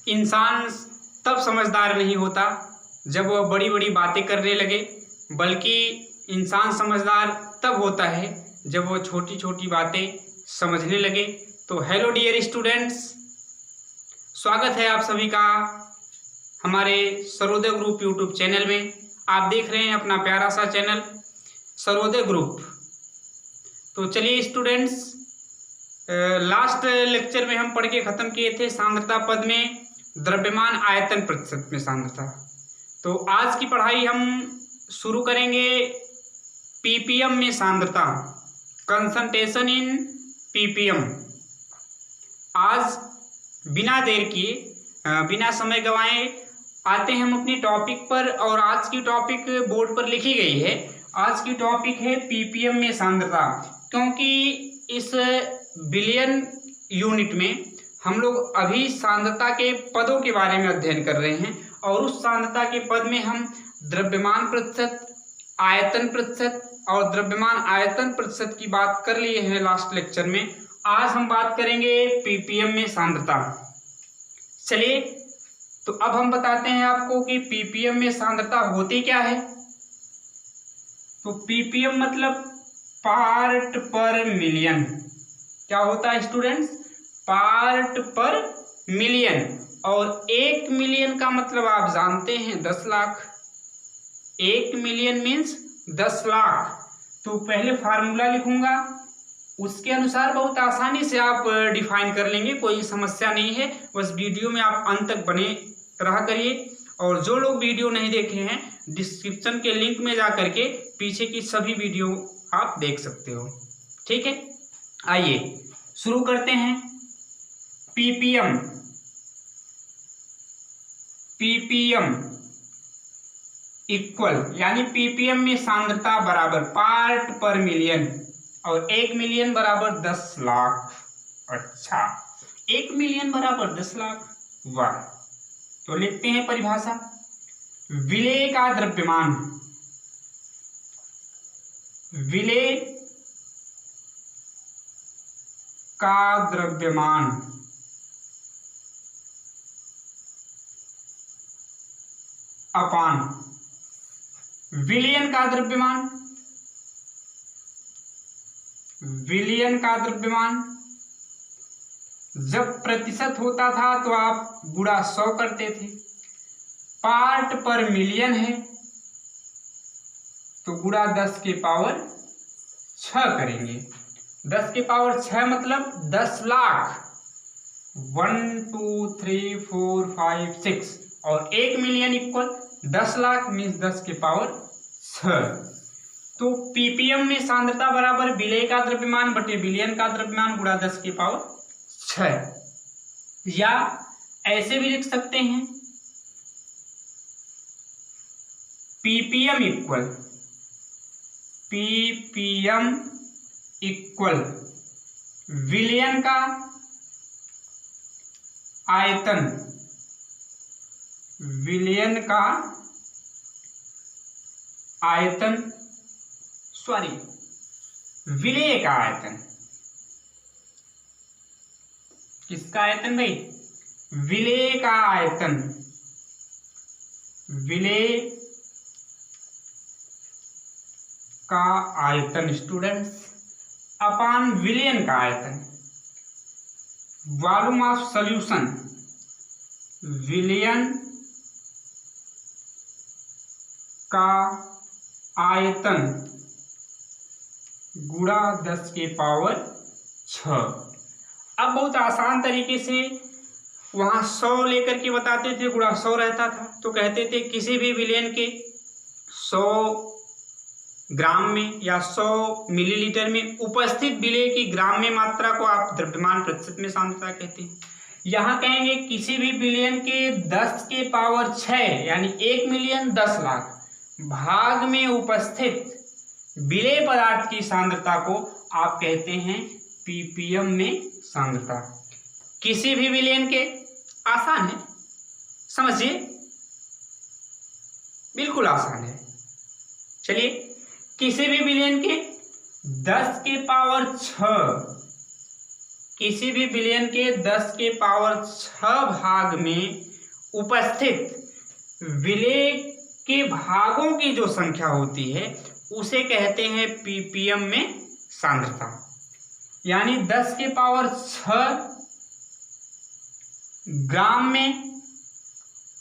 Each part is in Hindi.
इंसान तब समझदार नहीं होता जब वह बड़ी बड़ी बातें करने लगे, बल्कि इंसान समझदार तब होता है जब वह छोटी छोटी बातें समझने लगे। तो हेलो डियर स्टूडेंट्स, स्वागत है आप सभी का हमारे सर्वोदय ग्रुप यूट्यूब चैनल में। आप देख रहे हैं अपना प्यारा सा चैनल सर्वोदय ग्रुप। तो चलिए स्टूडेंट्स, लास्ट लेक्चर में हम पढ़ के ख़त्म किए थे सांद्रता पद में द्रव्यमान आयतन प्रतिशत में सांद्रता। तो आज की पढ़ाई हम शुरू करेंगे पीपीएम में सांद्रता, कंसंट्रेशन इन पीपीएम। आज बिना देर किए, बिना समय गंवाए आते हैं हम अपने टॉपिक पर। और आज की टॉपिक बोर्ड पर लिखी गई है। आज की टॉपिक है पीपीएम में सांद्रता, क्योंकि इस बिलियन यूनिट में हम लोग अभी सांद्रता के पदों के बारे में अध्ययन कर रहे हैं। और उस सांद्रता के पद में हम द्रव्यमान प्रतिशत, आयतन प्रतिशत और द्रव्यमान आयतन प्रतिशत की बात कर लिए हैं लास्ट लेक्चर में। आज हम बात करेंगे पीपीएम में सांद्रता। चलिए, तो अब हम बताते हैं आपको कि पीपीएम में सांद्रता होती क्या है। तो पीपीएम मतलब पार्ट पर मिलियन। क्या होता है स्टूडेंट्स? पार्ट पर मिलियन। और 1 मिलियन का मतलब आप जानते हैं 10 लाख। 1 million means 10 lakh. तो पहले फार्मूला लिखूंगा, उसके अनुसार बहुत आसानी से आप डिफाइन कर लेंगे, कोई समस्या नहीं है। बस वीडियो में आप अंत तक बने रहा करिए। और जो लोग वीडियो नहीं देखे हैं, डिस्क्रिप्शन के लिंक में जा करके पीछे की सभी वीडियो आप देख सकते हो। ठीक है, आइए शुरू करते हैं। पीपीएम, पीपीएम इक्वल, यानी पीपीएम में सांद्रता बराबर पार्ट पर मिलियन, और 1 मिलियन बराबर 10 लाख। अच्छा, 1 मिलियन बराबर 10 लाख, वाह। तो लिखते हैं परिभाषा, विलेय का द्रव्यमान, विलेय का द्रव्यमान अपान विलियन का द्रव्यमान, विलियन का द्रव्यमान। जब प्रतिशत होता था तो आप गुणा 100 करते थे। पार्ट पर मिलियन है तो गुणा 10 के पावर 6 करेंगे। 10 के पावर 6 मतलब 10 लाख। 1 2 3 4 5 6 और 1 मिलियन इक्वल 10 लाख मीन्स 10 के पावर 6। तो पीपीएम में सांद्रता बराबर विलेय का द्रव्यमान बटे विलियन का द्रव्यमान गुणा 10 के पावर 6। या ऐसे भी लिख सकते हैं, पीपीएम इक्वल, पीपीएम इक्वल विलियन का आयतन, विलियन का आयतन, सॉरी विलेय का आयतन। किसका आयतन भाई? विलेय का आयतन, विलेय का आयतन स्टूडेंट्स अपान विलियन का आयतन। वॉल्यूम ऑफ सॉल्यूशन, विलियन का आयतन गुणा 10 के पावर 6। अब बहुत आसान तरीके से, वहां 100 लेकर के बताते थे, गुणा 100 रहता था तो कहते थे किसी भी विलियन के 100 ग्राम में या 100 मिलीलीटर में उपस्थित विलेय की ग्राम में मात्रा को आप द्रव्यमान प्रतिशत में सांद्रता कहते हैं। यहां कहेंगे किसी भी विलियन के 10 के पावर 6 यानी 1 मिलियन 10 लाख भाग में उपस्थित विलेय पदार्थ की सांद्रता को आप कहते हैं पीपीएम में सांद्रता। किसी भी विलियन के, आसान है, समझिए, बिल्कुल आसान है। चलिए, किसी भी विलियन के 10 के पावर 6 किसी भी विलयन के 10 के पावर 6 भाग में उपस्थित विलय के भागों की जो संख्या होती है उसे कहते हैं पीपीएम में सांद्रता। यानी 10 के पावर 6 ग्राम में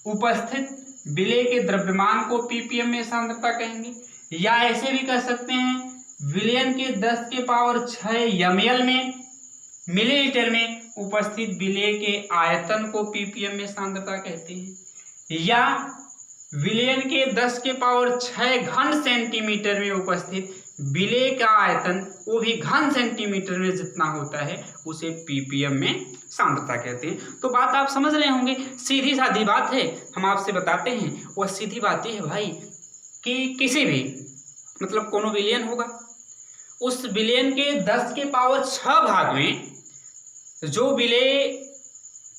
उपस्थित विलय के द्रव्यमान को पीपीएम में सांद्रता कहेंगे, या ऐसे भी कह सकते हैं विलयन के 10 के पावर 6 ml में मिलीलीटर में उपस्थित विलय के आयतन को पीपीएम में सांद्रता कहते हैं, या विलयन के 10 के पावर 6 घन सेंटीमीटर में उपस्थित विलय का आयतन वो भी घन सेंटीमीटर में जितना होता है उसे पीपीएम में सांद्रता कहते हैं। तो बात आप समझ रहे होंगे, सीधी सादी बात है, हम आपसे बताते हैं। वह सीधी बात यह है भाई कि किसी भी मतलब कोनो विलयन होगा, उस विलयन के 10 के पावर 6 भाग में जो विलय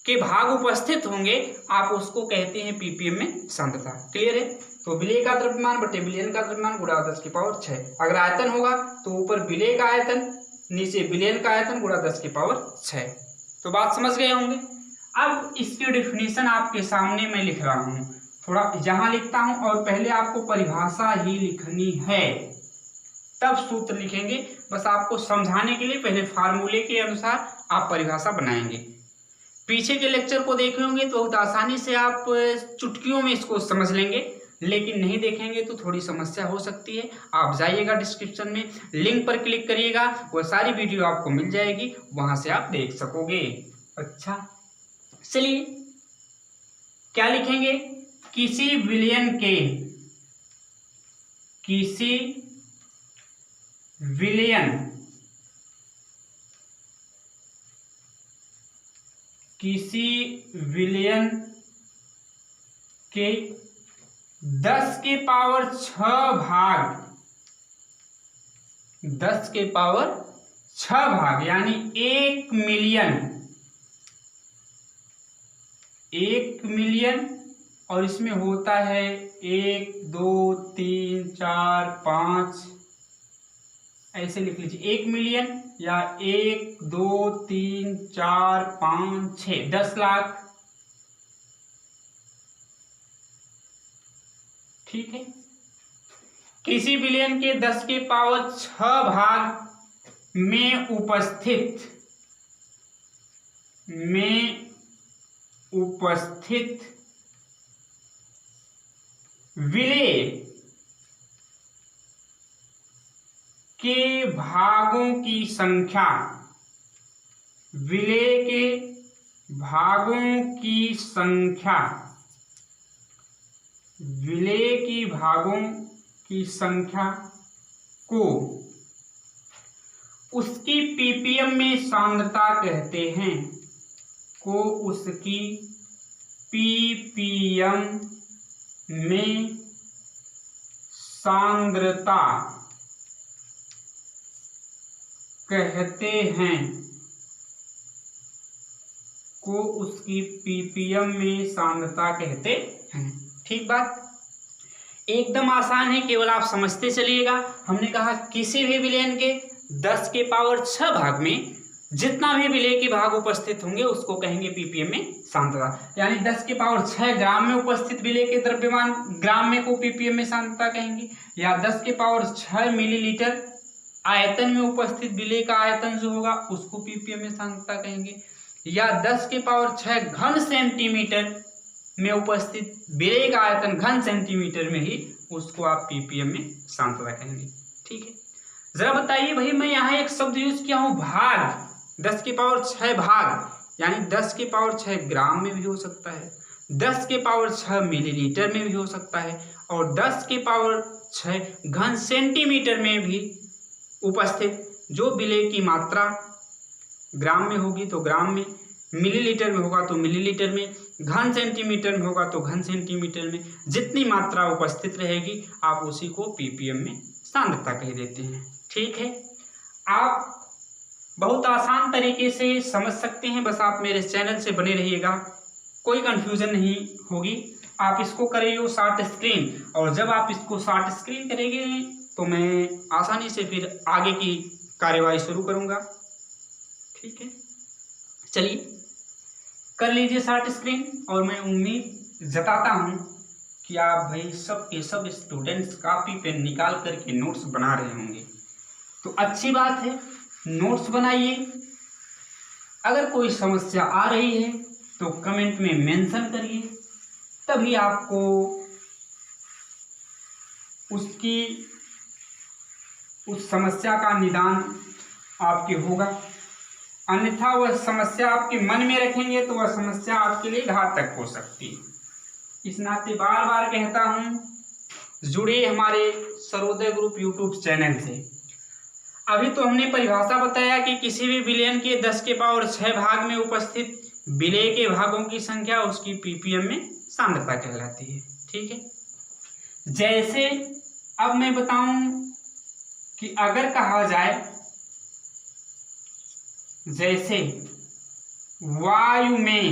के भाग उपस्थित होंगे आप उसको कहते हैं पीपीएम में सांद्रता। क्लियर है? तो विलय का द्रव्यमान बटे विलयन का द्रव्यमान गुणा 10 की पावर 6। अगर आयतन होगा तो ऊपर विलय का आयतन, नीचे विलयन का आयतन गुणा 10 की पावर 6। तो बात समझ गए होंगे। अब इसकी डेफिनेशन आपके सामने मैं लिख रहा हूँ, थोड़ा यहाँ लिखता हूँ और पहले आपको परिभाषा ही लिखनी है, तब सूत्र लिखेंगे। बस आपको समझाने के लिए पहले फार्मूले के अनुसार आप परिभाषा बनाएंगे। पीछे के लेक्चर को देखे होंगे तो बहुत आसानी से आप चुटकियों में इसको समझ लेंगे, लेकिन नहीं देखेंगे तो थोड़ी समस्या हो सकती है। आप जाइएगा डिस्क्रिप्शन में, लिंक पर क्लिक करिएगा, वो सारी वीडियो आपको मिल जाएगी, वहां से आप देख सकोगे। अच्छा चलिए क्या लिखेंगे, किसी विलयन के के 10 के पावर 6 भाग, 10 के पावर 6 भाग यानी 1 मिलियन, और इसमें होता है 1 2 3 4 5, ऐसे लिख लीजिए 1 मिलियन या 1 2 3 4 5 6, 10 लाख। ठीक है, किसी विलयन के 10 के पावर 6 भाग में उपस्थित विलय के भागों की संख्या, विलय के भागों की संख्या, विलय की भागों की संख्या को उसकी पीपीएम में सांद्रता कहते हैं, को उसकी पीपीएम में सांद्रता कहते हैं, को उसकी पीपीएम में सांद्रता कहते हैं। ठीक बात, एकदम आसान है, केवल आप समझते चलिएगा। हमने कहा किसी भी विलयन के 10 के पावर 6 भाग में जितना भी विलय के भाग उपस्थित होंगे उसको कहेंगे पीपीएम में सांद्रता। यानी 10 के पावर 6 ग्राम में उपस्थित विलय के द्रव्यमान ग्राम में को पीपीएम में सांद्रता कहेंगे, या 10 के पावर 6 मिलीलीटर आयतन में उपस्थित विलय का आयतन जो होगा उसको पीपीएम में सांद्रता कहेंगे, या 10 के पावर 6 घन सेंटीमीटर में उपस्थित विलय का आयतन घन सेंटीमीटर में ही उसको आप पीपीएम में सांद्रता कहेंगे। ठीक है, जरा बताइए भाई, मैं यहाँ एक शब्द यूज किया हूँ भाग, 10 के पावर 6 भाग, यानी 10 के पावर 6 ग्राम में भी हो सकता है, 10 के पावर 6 मिलीलीटर में भी हो सकता है, और 10 के पावर 6 घन सेंटीमीटर में भी उपस्थित जो विलय की मात्रा ग्राम में होगी तो ग्राम में, मिलीलीटर में होगा तो मिलीलीटर में, घन सेंटीमीटर में होगा तो घन सेंटीमीटर में, जितनी मात्रा उपस्थित रहेगी आप उसी को पीपीएम में सांद्रता कह देते हैं। ठीक है, आप बहुत आसान तरीके से समझ सकते हैं, बस आप मेरे चैनल से बने रहिएगा, कोई कंफ्यूजन नहीं होगी। आप इसको करिए शॉर्ट स्क्रीन, और जब आप इसको शॉर्ट स्क्रीन करेंगे तो मैं आसानी से फिर आगे की कार्यवाही शुरू करूंगा। ठीक है। चलिए कर लीजिए शॉर्ट स्क्रीन, और मैं उम्मीद जताता हूँ कि आप भाई सब के सब स्टूडेंट्स कापी पेन निकाल करके नोट्स बना रहे होंगे। तो अच्छी बात है, नोट्स बनाइए। अगर कोई समस्या आ रही है तो कमेंट में मेंशन करिए, तभी आपको उस समस्या का निदान आपके होगा। अन्यथा वह समस्या आपके मन में रखेंगे तो वह समस्या आपके लिए घातक हो सकती है। इस नाते बार बार कहता हूँ, जुड़े हमारे सर्वोदय ग्रुप यूट्यूब चैनल से। अभी तो हमने परिभाषा बताया कि किसी भी विलयन के 10 के पावर 6 भाग में उपस्थित विलय के भागों की संख्या उसकी पीपीएम में सांद्रता कहलाती है। ठीक है, जैसे अब मैं बताऊं कि अगर कहा जाए जैसे वायु में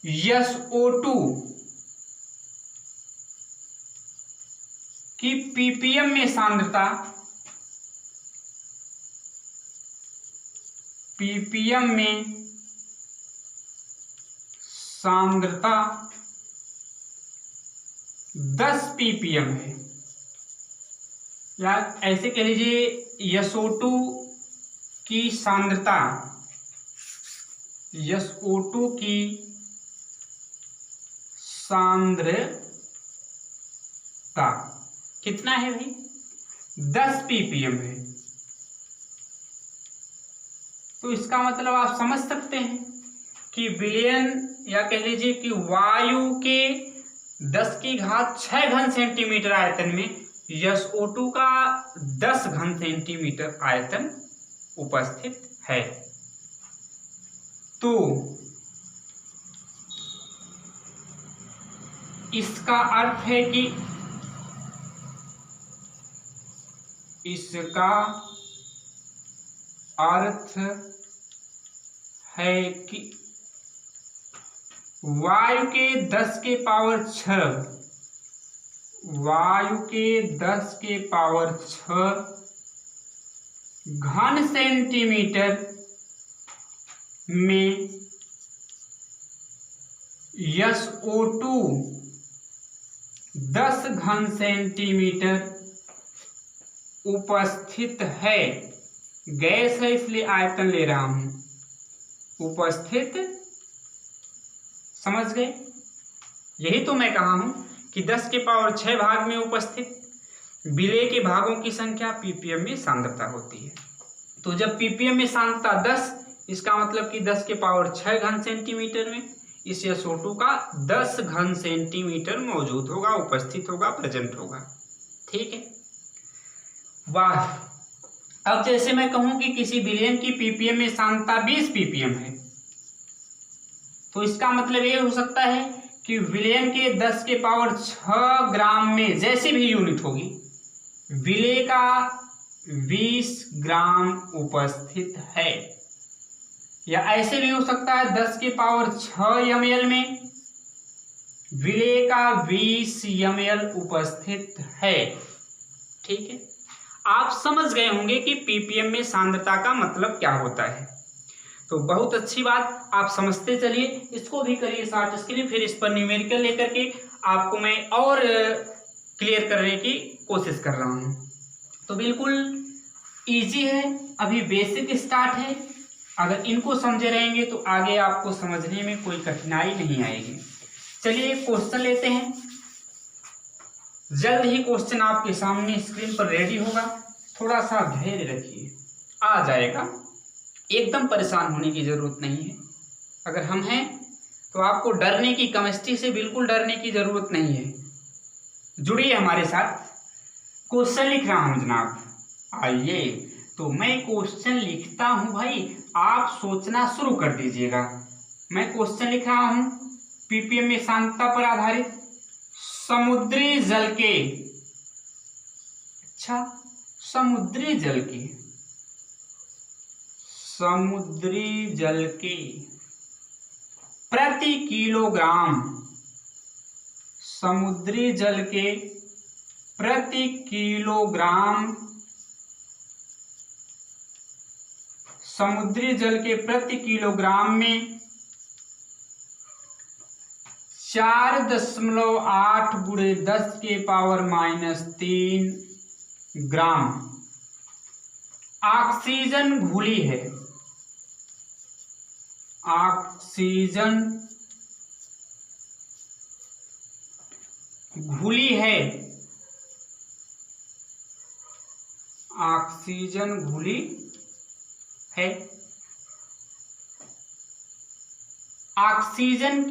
SO2 की पीपीएम में सांद्रता, पीपीएम में सांद्रता 10 पीपीएम है, या ऐसे कह लीजिए SO2 की सांद्रता, SO2 की सांद्रता कितना है भाई? 10 पीपीएम है। तो इसका मतलब आप समझ सकते हैं कि विलयन, या कह लीजिए कि वायु के 10 की घात 6 घन सेंटीमीटर आयतन में SO2 का 10 घन सेंटीमीटर आयतन उपस्थित है। तो इसका अर्थ है कि वायु के 10 के पावर 6, वायु के 10 के पावर 6 घन सेंटीमीटर में SO2 10 घन सेंटीमीटर उपस्थित है। गैस है इसलिए आयतन ले रहा हूं, उपस्थित, समझ गए? यही तो मैं कहा हूं कि 10 के पावर 6 भाग में उपस्थित विलय के भागों की संख्या पीपीएम में सांद्रता होती है। तो जब पीपीएम में सांद्रता 10, इसका मतलब कि 10 के पावर 6 घन सेंटीमीटर में इस SO2 का 10 घन सेंटीमीटर मौजूद होगा, उपस्थित होगा, प्रेजेंट होगा। ठीक है, वाह। अब जैसे मैं कहूं कि किसी विलयन की पीपीएम में सांद्रता 20 पीपीएम है, तो इसका मतलब ये हो सकता है कि विलयन के 10 के पावर 6 ग्राम में जैसी भी यूनिट होगी, विलय का 20 ग्राम उपस्थित है। या ऐसे भी हो सकता है 10 के पावर 6 ml में विलय का 20 ml उपस्थित है। ठीक है, आप समझ गए होंगे कि पीपीएम में सांद्रता का मतलब क्या होता है। तो बहुत अच्छी बात, आप समझते चलिए। इसको भी करिए शॉर्ट स्क्रीन, फिर इस पर न्यूमेरिकल लेकर के आपको मैं और क्लियर करने की कोशिश कर रहा हूं। तो बिल्कुल इजी है, अभी बेसिक स्टार्ट है। अगर इनको समझे रहेंगे तो आगे आपको समझने में कोई कठिनाई नहीं आएगी। चलिए क्वेश्चन लेते हैं। जल्द ही क्वेश्चन आपके सामने स्क्रीन पर रेडी होगा, थोड़ा सा धैर्य रखिए, आ जाएगा। एकदम परेशान होने की जरूरत नहीं है। अगर हम हैं तो आपको डरने की, केमिस्ट्री से बिल्कुल डरने की जरूरत नहीं है। जुड़िए हमारे साथ। क्वेश्चन लिख रहा हूं जनाब, आइए। तो मैं क्वेश्चन लिखता हूं भाई, आप सोचना शुरू कर दीजिएगा। मैं क्वेश्चन लिख रहा हूं पीपीएम में सांद्रता पर आधारित समुद्री जल के, अच्छा, समुद्री जल के प्रति किलोग्राम, समुद्री जल के प्रति किलोग्राम समुद्री जल के प्रति किलोग्राम में 4.8 × 10⁻³ ग्राम ऑक्सीजन घुली है। ऑक्सीजन घुली है। ऑक्सीजन घुली है। ऑक्सीजन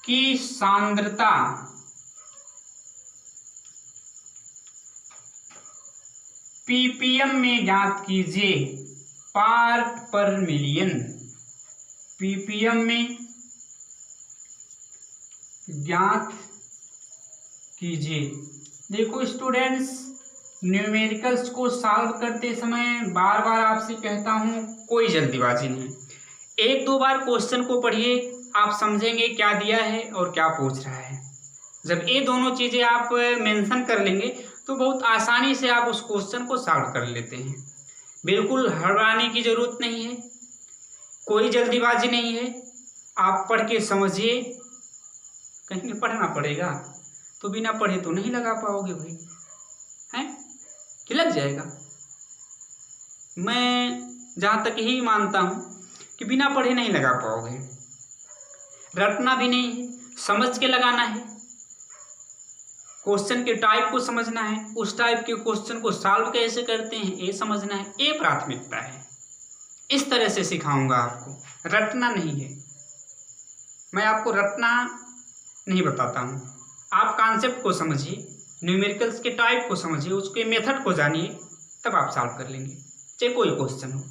की सांद्रता पीपीएम में ज्ञात कीजिए। पार्ट पर मिलियन पीपीएम में ज्ञात कीजिए। देखो स्टूडेंट्स, न्यूमेरिकल्स को सॉल्व करते समय बार बार आपसे कहता हूं, कोई जल्दीबाजी नहीं। एक दो बार क्वेश्चन को पढ़िए, आप समझेंगे क्या दिया है और क्या पूछ रहा है। जब ये दोनों चीजें आप मेंशन कर लेंगे तो बहुत आसानी से आप उस क्वेश्चन को सॉल्व कर लेते हैं। बिल्कुल हड़बड़ाने की जरूरत नहीं है, कोई जल्दीबाजी नहीं है। आप पढ़ के समझिए। कहीं पढ़ना पड़ेगा तो बिना पढ़े तो नहीं लगा पाओगे भाई, हैं कि लग जाएगा। मैं जहाँ तक ही मानता हूँ कि बिना पढ़े नहीं लगा पाओगे। रटना भी नहीं है, समझ के लगाना है। क्वेश्चन के टाइप को समझना है, उस टाइप के क्वेश्चन को सॉल्व कैसे करते हैं ये समझना है। ये प्राथमिकता है। इस तरह से सिखाऊंगा आपको, रटना नहीं है। मैं आपको रटना नहीं बताता हूँ। आप कॉन्सेप्ट को समझिए, न्यूमेरिकल्स के टाइप को समझिए, उसके मेथड को जानिए, तब आप सॉल्व कर लेंगे, चाहे कोई क्वेश्चन हो।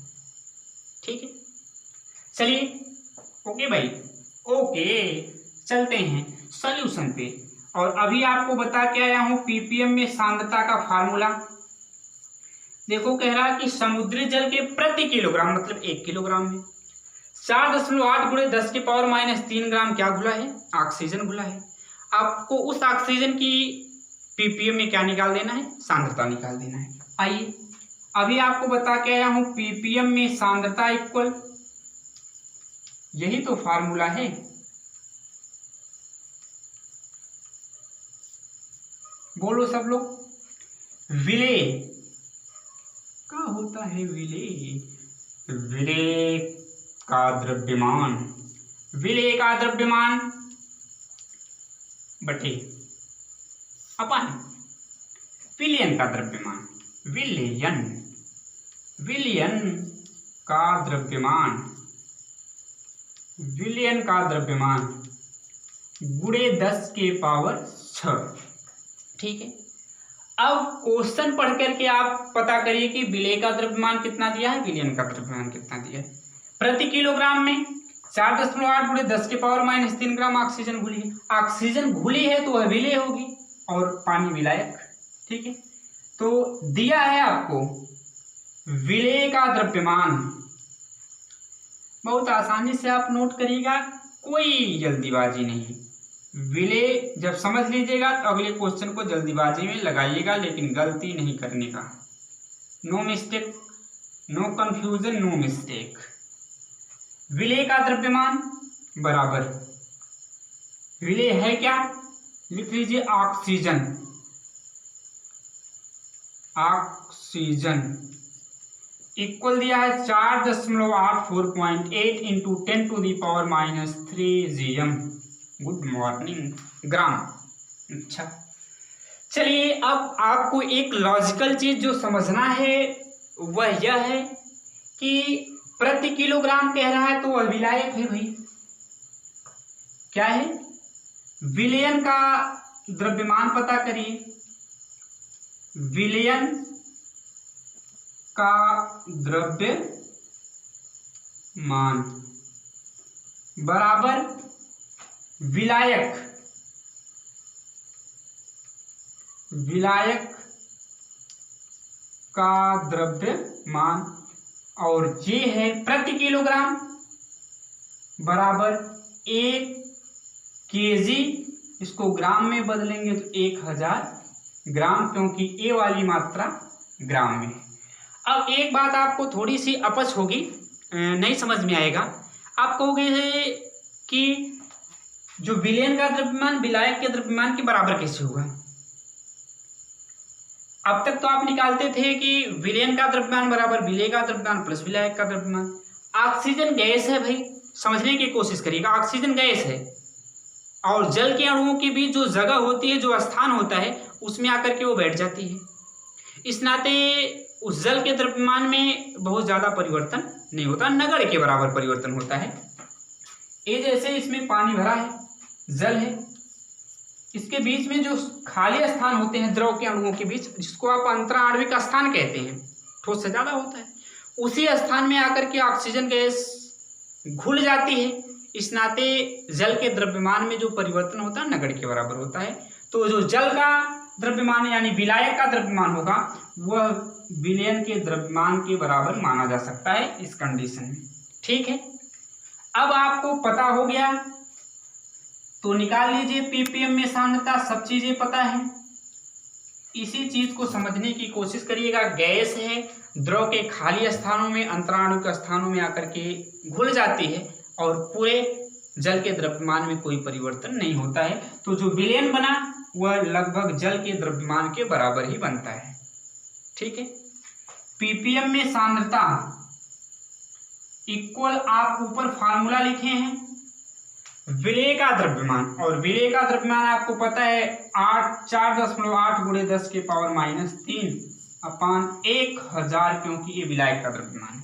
ठीक है, चलिए ओके भाई, ओके चलते हैं सॉल्यूशन पे। और अभी आपको बता के आया हूं पीपीएम में सांद्रता का फार्मूला। देखो कह रहा है कि समुद्री जल के प्रति किलोग्राम, मतलब 1 किलोग्राम में 4.8 × 10⁻³ ग्राम क्या घुला है? ऑक्सीजन घुला है। आपको उस ऑक्सीजन की पीपीएम में क्या निकाल देना है? सांद्रता निकाल देना है। आइए अभी आपको बता के आया हूं पीपीएम में सांद्रता इक्वल, यही तो फार्मूला है। बोलो सब लोग। विलेय क्या होता है? विलेय का द्रव्यमान, विलेय का द्रव्यमान बटे अपन विलयन का द्रव्यमान, विलयन का द्रव्यमान, विलयन का द्रव्यमान गुणे 10⁻⁶। ठीक है, अब क्वेश्चन पढ़ करके आप पता करिए कि विलेय का द्रव्यमान कितना दिया है, विलयन का द्रव्यमान कितना दिया है। प्रति किलोग्राम में 4.8 × 10⁻³ ग्राम ऑक्सीजन घुली है। ऑक्सीजन घुली है तो वह विलेय होगी और पानी विलायक। ठीक है, तो दिया है आपको विलेय का द्रव्यमान। बहुत आसानी से आप नोट करिएगा, कोई जल्दीबाजी नहीं। विलेय जब समझ लीजिएगा तो अगले क्वेश्चन को जल्दीबाजी में लगाइएगा, लेकिन गलती नहीं करने का। No mistake, no confusion, no mistake. विलेय का द्रव्यमान बराबर, विलेय है क्या? लिख लीजिए ऑक्सीजन। ऑक्सीजन इक्वल दिया है 4.848 × 10⁻³ gm। गुड मॉर्निंग ग्राम। अच्छा चलिए, अब आपको एक लॉजिकल चीज जो समझना है वह यह है कि प्रति किलोग्राम कह रहा है तो वह विलायक है भाई। क्या है? विलयन का द्रव्यमान पता करिए। विलयन का द्रव्यमान बराबर विलायक, विलायक का द्रव्यमान, और ये है प्रति किलोग्राम बराबर 1 kg इसको ग्राम में बदलेंगे तो 1000 ग्राम, क्योंकि ए वाली मात्रा ग्राम में है। अब एक बात आपको थोड़ी सी अपच होगी, नहीं समझ में आएगा। आप कहोगे कि जो विलयन का द्रव्यमान विलायक के द्रव्यमान के बराबर कैसे होगा। अब तक तो आप निकालते थे कि विलयन का द्रव्यमान बराबर विलेय का द्रव्यमान प्लस विलायक का द्रव्यमान। ऑक्सीजन गैस है भाई, समझने की कोशिश करिएगा। ऑक्सीजन गैस है और जल के अणुओं के बीच जो जगह होती है, जो स्थान होता है, उसमें आकर के वो बैठ जाती है। इस नाते उस जल के द्रव्यमान में बहुत ज्यादा परिवर्तन नहीं होता, नगण्य के बराबर परिवर्तन होता है। ये जैसे इसमें पानी भरा है, जल है, इसके बीच में जो खाली स्थान होते हैं द्रव के अणुओं के बीच, जिसको आप अंतराण्विक स्थान कहते हैं, ठोस से ज्यादा होता है, उसी स्थान में आकर के ऑक्सीजन गैस घुल जाती है। इस नाते जल के द्रव्यमान में जो परिवर्तन होता है नगण्य के बराबर होता है। तो जो जल का द्रव्यमान यानी विलायक का द्रव्यमान होगा वह विलयन के द्रव्यमान के बराबर माना जा सकता है इस कंडीशन में। ठीक है, अब आपको पता हो गया तो निकाल लीजिए पीपीएम में सांद्रता, सब चीजें पता है। इसी चीज को समझने की कोशिश करिएगा। गैस है, द्रव के खाली स्थानों में, अंतराणुक स्थानों में आकर के घुल जाती है और पूरे जल के द्रव्यमान में कोई परिवर्तन नहीं होता है। तो जो विलयन बना वह लगभग जल के द्रव्यमान के बराबर ही बनता है। ठीक है, पीपीएम में सांद्रता इक्वल, आप ऊपर फार्मूला लिखे हैं विलेय का द्रव्यमान, और विलेय का द्रव्यमान आपको पता है 4.8 गुणे 10 के पावर -3 अपान 1000, क्योंकि ये विलायक का द्रव्यमान है,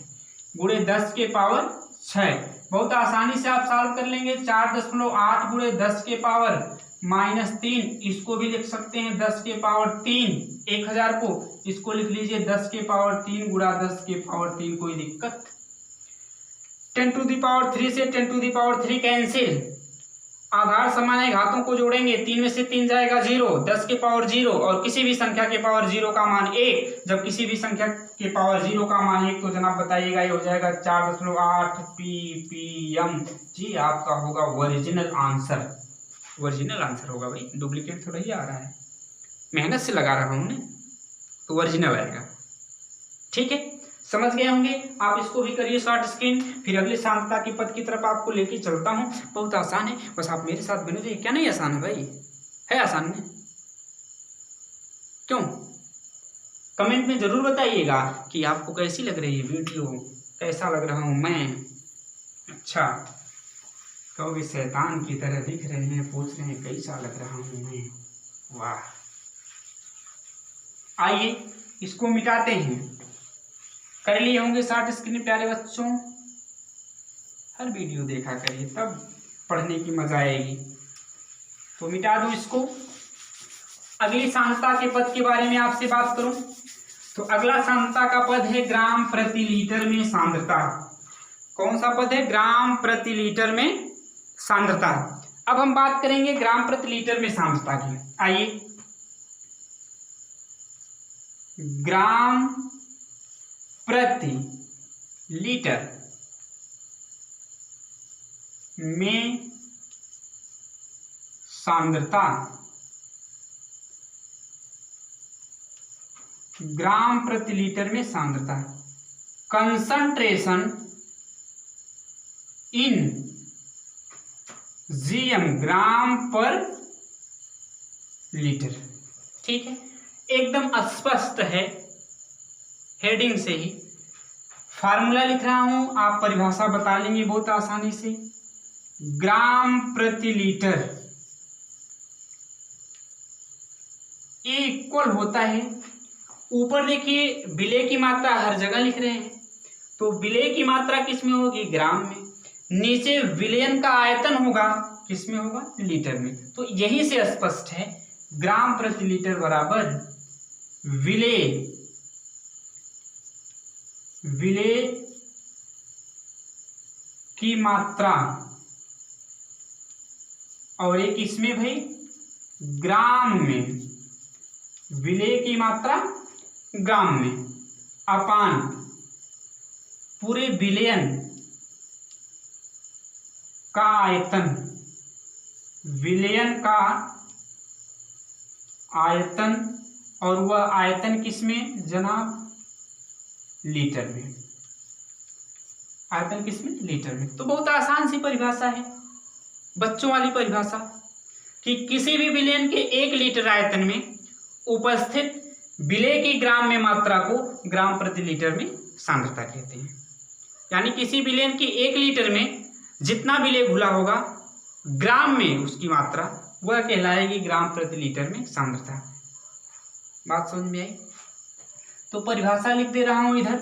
गुणे 10 के पावर 6। बहुत आसानी से आप सॉल्व कर लेंगे। 4.8 गुणे 10 के पावर -3, इसको भी लिख सकते हैं 10 के पावर 3, 1000 को इसको लिख लीजिए 10 के पावर 3 गुणा 10 के पावर 3, कोई दिक्कत। 10⁻³ से 10⁻³ कैंसिल, आधार समान है, घातों को जोड़ेंगे, 3 में से 3 जाएगा 0, 10 के पावर 0, और किसी भी संख्या के पावर 0 का मान 1। जब किसी भी संख्या के पावर 0 का मान 1 तो जनाब बताइएगा ये हो जाएगा 4.8 पीपीएम। जी आपका होगा ओरिजिनल आंसर। ओरिजिनल आंसर होगा भाई, डुप्लीकेट थोड़ा ही आ रहा है, मेहनत से लगा रहा हूं ना, तो ओरिजिनल आएगा। ठीक है, समझ गए होंगे आप। इसको भी करिए शॉर्ट स्क्रीन, फिर अगले सांद्रता के पद की तरफ आपको लेके चलता हूं। बहुत आसान है, बस आप मेरे साथ बने रहिए। क्या नहीं आसान है भाई, है आसान में, क्यों? कमेंट में जरूर बताइएगा कि आपको कैसी लग रही है वीडियो, कैसा लग रहा हूं मैं। अच्छा, कहोगे शैतान की तरह दिख रहे हैं, पूछ रहे हैं कैसा लग रहा हूं मैं। वाह, आइए इसको मिटाते हैं। कर लिए होंगे शॉर्ट स्क्रीन प्यारे बच्चों, हर वीडियो देखा करिए तब पढ़ने की मजा आएगी। तो मिटा दूं इसको। अगली सांद्रता के पद के बारे में आपसे बात करूं तो अगला सांद्रता का पद है ग्राम प्रति लीटर में सांद्रता। कौन सा पद है? ग्राम प्रति लीटर में सांद्रता। अब हम बात करेंगे ग्राम प्रति लीटर में सांद्रता की। आइए, ग्राम प्रति लीटर में सांद्रता, ग्राम प्रति लीटर में सांद्रता, कंसंट्रेशन इन जीएम ग्राम पर लीटर। ठीक है, एकदम स्पष्ट है, हेडिंग से ही फार्मूला लिख रहा हूं, आप परिभाषा बता लेंगे बहुत आसानी से। ग्राम प्रति लीटर इक्वल होता है, ऊपर देखिए विलेय की मात्रा हर जगह लिख रहे हैं, तो विलेय की मात्रा किसमें होगी? ग्राम में। नीचे विलयन का आयतन होगा, किसमें होगा? लीटर में। तो यही से स्पष्ट है ग्राम प्रति लीटर बराबर विलेय की मात्रा, और एक इसमें भाई ग्राम में, विलेय की मात्रा ग्राम में अपान पूरे विलयन का आयतन विलयन का आयतन, और वह आयतन किसमें जनाब? लीटर में। आयतन किसमें? लीटर में। तो बहुत आसान सी परिभाषा है, बच्चों वाली परिभाषा, कि किसी भी विलयन के 1 लीटर आयतन में उपस्थित विलेय की ग्राम में मात्रा को ग्राम प्रति लीटर में सांद्रता कहते हैं। यानी किसी विलयन के 1 लीटर में जितना विलेय घुला होगा ग्राम में उसकी मात्रा, वह कहलाएगी ग्राम प्रति लीटर में सांद्रता। बात समझ में आई? तो परिभाषा लिख दे रहा हूं इधर।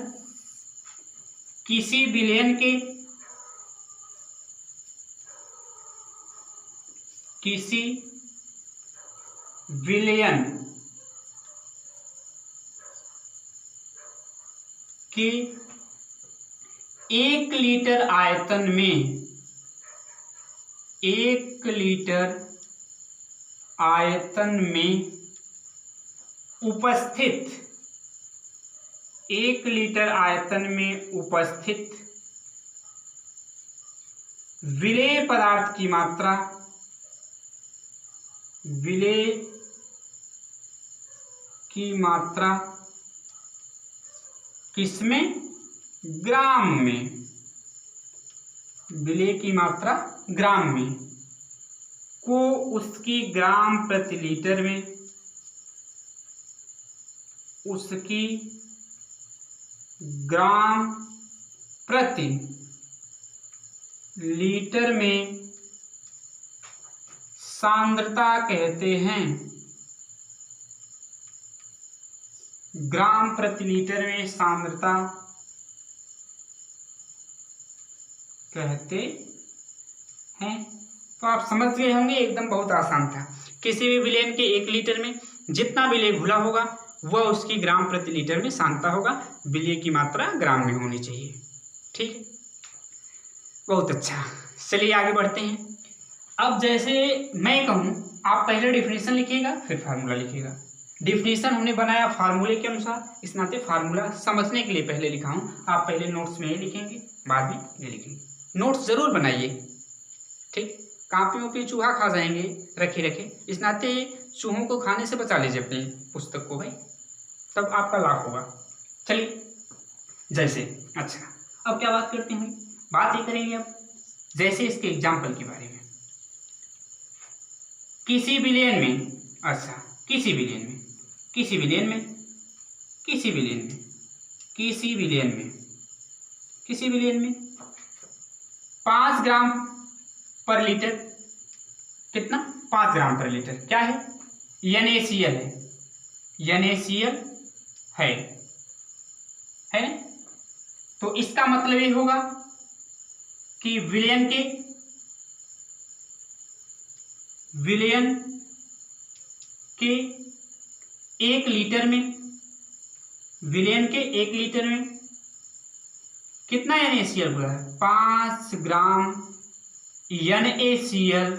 किसी विलयन के के 1 लीटर आयतन में, 1 लीटर आयतन में उपस्थित, 1 लीटर आयतन में उपस्थित विलेय पदार्थ की मात्रा, विलेय की मात्रा किसमें? ग्राम में। विलेय की मात्रा ग्राम में को उसकी ग्राम प्रति लीटर में, उसकी ग्राम प्रति लीटर में सांद्रता कहते हैं। ग्राम प्रति लीटर में सांद्रता कहते हैं। तो आप समझ गए होंगे, एकदम बहुत आसान था। किसी भी विलयन के 1 लीटर में जितना विलेय घुला होगा वह उसकी ग्राम प्रति लीटर में सांद्रता होगा। विलेय की मात्रा ग्राम में होनी चाहिए। ठीक है, बहुत अच्छा। चलिए आगे बढ़ते हैं। अब जैसे मैं कहूँ, आप पहले डिफिनेशन लिखिएगा फिर फार्मूला लिखिएगा। डिफिनेशन हमने बनाया फार्मूले के अनुसार, इस नाते फार्मूला समझने के लिए पहले लिखा हूँ। आप पहले नोट्स में ये लिखेंगे, बाद में ये लिखेंगे। नोट्स जरूर बनाइए, ठीक। कापियों पे चूहा खा जाएंगे रखे रखे, इस नाते चूहों को खाने से बचा लीजिए अपनी पुस्तक को भाई, तब आपका लाभ होगा। चलिए जैसे, अच्छा अब क्या बात करते हैं? बात ये करेंगे अब जैसे इसके एग्जाम्पल के बारे में। किसी विलयन में, अच्छा किसी विलयन में 5 ग्राम पर लीटर, कितना? 5 ग्राम पर लीटर क्या है? NaCl है, NaCl है ना? तो इसका मतलब ये होगा कि विलयन के 1 लीटर में, विलयन के 1 लीटर में कितना NaCl घुला है? 5 ग्राम NaCl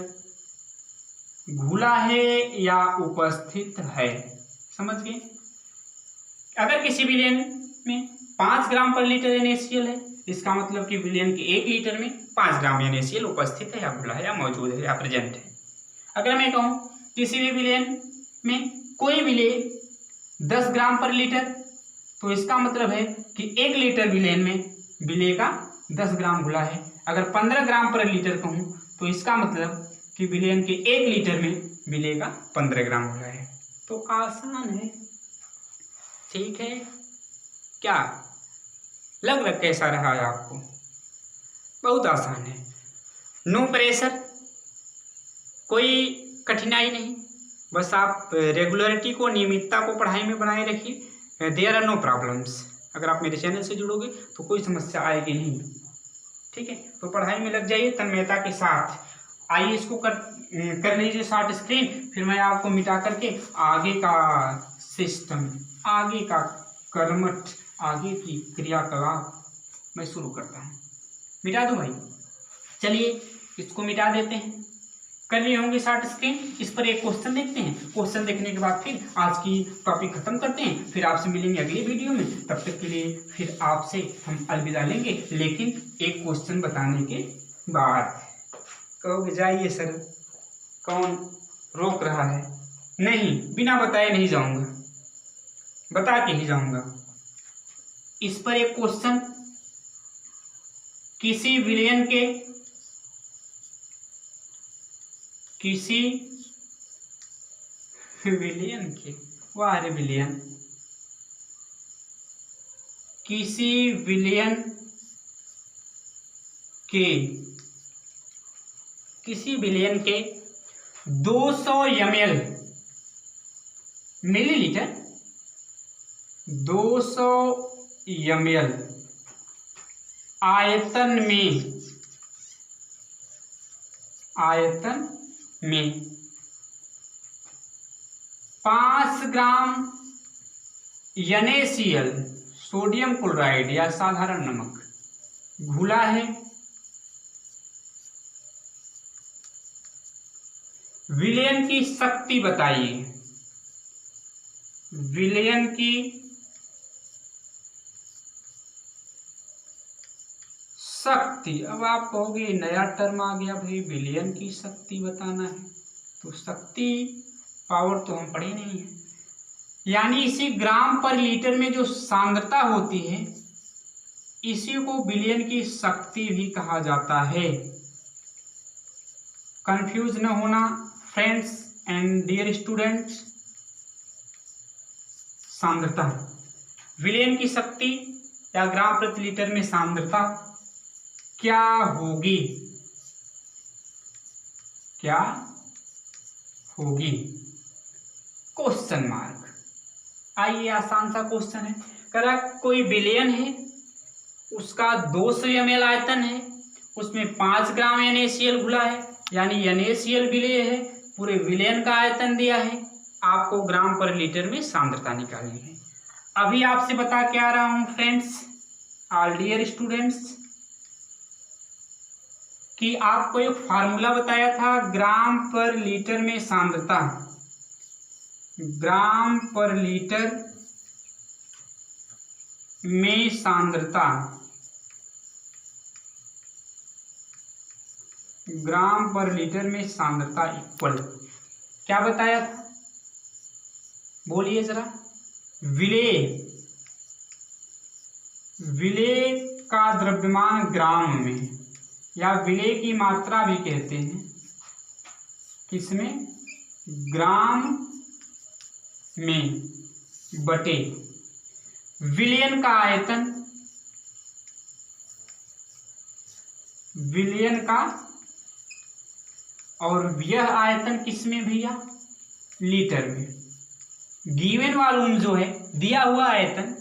घुला है या उपस्थित है। समझ गए? अगर किसी विलयन में 5 ग्राम पर लीटर NaCl है, इसका मतलब कि विलयन के 1 लीटर में 5 ग्राम NaCl उपस्थित है या घुला है या मौजूद है या प्रेजेंट है। अगर मैं कहूँ किसी भी विलयन में कोई विलेय 10 ग्राम पर लीटर, तो इसका मतलब है कि 1 लीटर विलयन में विलेय का 10 ग्राम घुला है। अगर 15 ग्राम पर लीटर कहूँ तो इसका मतलब कि विलयन के 1 लीटर में विलेय का 15 ग्राम घुला है। तो आसान है, ठीक है। क्या लग कैसा रहा है आपको? बहुत आसान है, नो प्रेशर, कोई कठिनाई नहीं। बस आप रेगुलरिटी को, नियमितता को पढ़ाई में बनाए रखिए। There are no problems. अगर आप मेरे चैनल से जुड़ोगे तो कोई समस्या आएगी नहीं, ठीक है। तो पढ़ाई में लग जाइए तन्मयता के साथ। आइए इसको कर लीजिए शॉर्ट स्क्रीन, फिर मैं आपको मिटा करके आगे का सिस्टम, आगे का कर्मठ, आगे की क्रियाकलाप मैं शुरू करता हूँ। मिटा दूँ भाई? चलिए इसको मिटा देते हैं। कर लिए होंगे शॉर्ट स्क्रीन। इस पर एक क्वेश्चन देखते हैं। क्वेश्चन देखने के बाद फिर आज की टॉपिक खत्म करते हैं। फिर आपसे मिलेंगे अगली वीडियो में। तब तक के लिए फिर आपसे हम अलविदा लेंगे, लेकिन एक क्वेश्चन बताने के बाद। कहोगे जाइए सर, कौन रोक रहा है? नहीं, बिना बताए नहीं जाऊंगा, बता के ही जाऊंगा। इस पर एक क्वेश्चन, किसी विलेन के वाह विलियन, किसी विलियन के 200 ml मिलीलीटर 200 ml आयतन में 5 ग्राम NaCl सोडियम क्लोराइड या साधारण नमक घुला है। विलयन की शक्ति बताइए। विलयन की शक्ति, अब आप कहोगे नया टर्म आ गया भाई, विलयन की शक्ति बताना है, तो शक्ति पावर तो हम पढ़े नहीं है। यानी इसी ग्राम पर लीटर में जो सांद्रता होती है इसी को विलयन की शक्ति भी कहा जाता है। कंफ्यूज न होना फ्रेंड्स एंड डियर स्टूडेंट्स। सांद्रता, विलयन की शक्ति या ग्राम प्रति लीटर में सांद्रता क्या होगी? Question mark. आइए, आसान सा क्वेश्चन है। करा कोई विलयन है, उसका 200 ml आयतन है, उसमें 5 ग्राम NaCl घुला है, यानी NaCl विलेय है, पूरे विलयन का आयतन दिया है, आपको ग्राम पर लीटर में सांद्रता निकालनी है। अभी आपसे बता के आ रहा हूं फ्रेंड्स, ऑल डियर स्टूडेंट्स, कि आपको एक फार्मूला बताया था ग्राम पर लीटर में सांद्रता। ग्राम पर लीटर में सांद्रता, ग्राम पर लीटर में सांद्रता इक्वल क्या बताया था? बोलिए जरा। विलेय का द्रव्यमान ग्राम में, या विलेय की मात्रा भी कहते हैं, किसमें? ग्राम में बटे विलयन का आयतन, विलयन का, और यह आयतन किसमें भैया? लीटर में। गिवन वॉल्यूम जो है, दिया हुआ आयतन,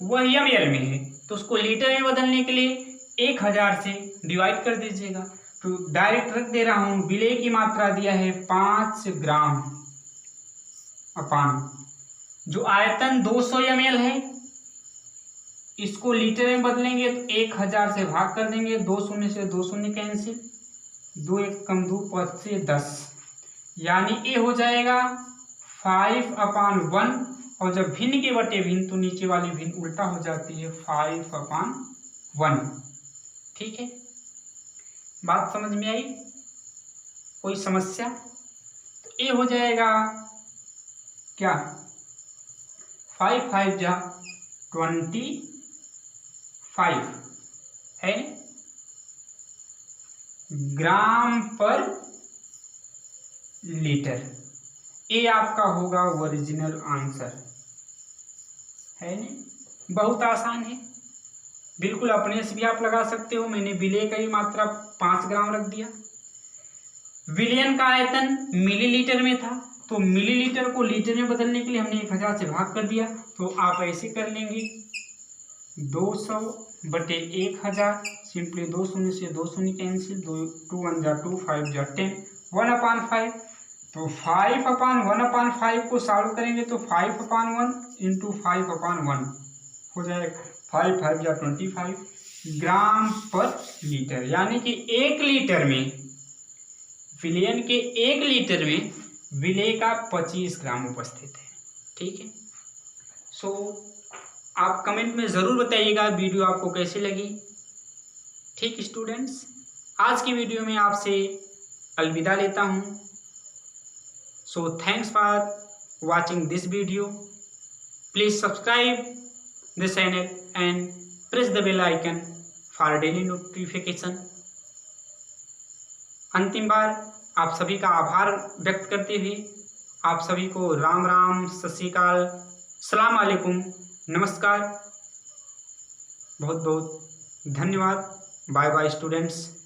वह ml में है, तो उसको लीटर में बदलने के लिए 1000 से डिवाइड कर दीजिएगा। तो डायरेक्ट रख दे रहा हूं, विलेय की मात्रा दिया है 5 ग्राम अपान जो आयतन 200 ml है, इसको लीटर में बदलेंगे तो 1000 से भाग कर देंगे, 2 शून्य से 2 शून्य कैंसिल, 2 1 कम 2 5 से 10, यानी ये हो जाएगा 5/1, और जब भिन्न के बटे भिन्न तो नीचे वाली भिन्न उल्टा हो जाती है, 5/1। ठीक है, बात समझ में आई? कोई समस्या? तो ये हो जाएगा क्या? 5 5 जा 25 है ग्राम पर लीटर। ये आपका होगा ओरिजिनल आंसर, है ना? बहुत आसान है, बिल्कुल अपने से भी आप लगा सकते हो। मैंने विलेय का ही मात्रा 5 ग्राम रख दिया। विलयन का आयतन मिलीलीटर में था, तो मिलीलीटर को लीटर में बदलने के लिए हमने 1000 से भाग कर दिया। तो आप ऐसे कर लेंगे 200 बटे 1000, सिंपली 2 शून्य से 2 शून्य कैंसिल, 2 1 जा 2 5 जा 10, 1/5। तो 5/1/5 को सॉल्व करेंगे तो 5/1 इंटू 5/1 हो जाएगा, 5 5 जा 25 ग्राम पर लीटर। यानी कि 1 लीटर में, विलयन के 1 लीटर में विलेय का 25 ग्राम उपस्थित है। ठीक है, सो आप कमेंट में ज़रूर बताइएगा वीडियो आपको कैसी लगी। ठीक स्टूडेंट्स, आज की वीडियो में आपसे अलविदा लेता हूँ। So thanks for watching this video. Please subscribe this channel and press the bell icon for daily notification. अंतिम बार आप सभी का आभार व्यक्त करते हुए आप सभी को राम राम, सत श्री अकाल, सलाम अलैकुम, नमस्कार, बहुत बहुत धन्यवाद। Bye bye students.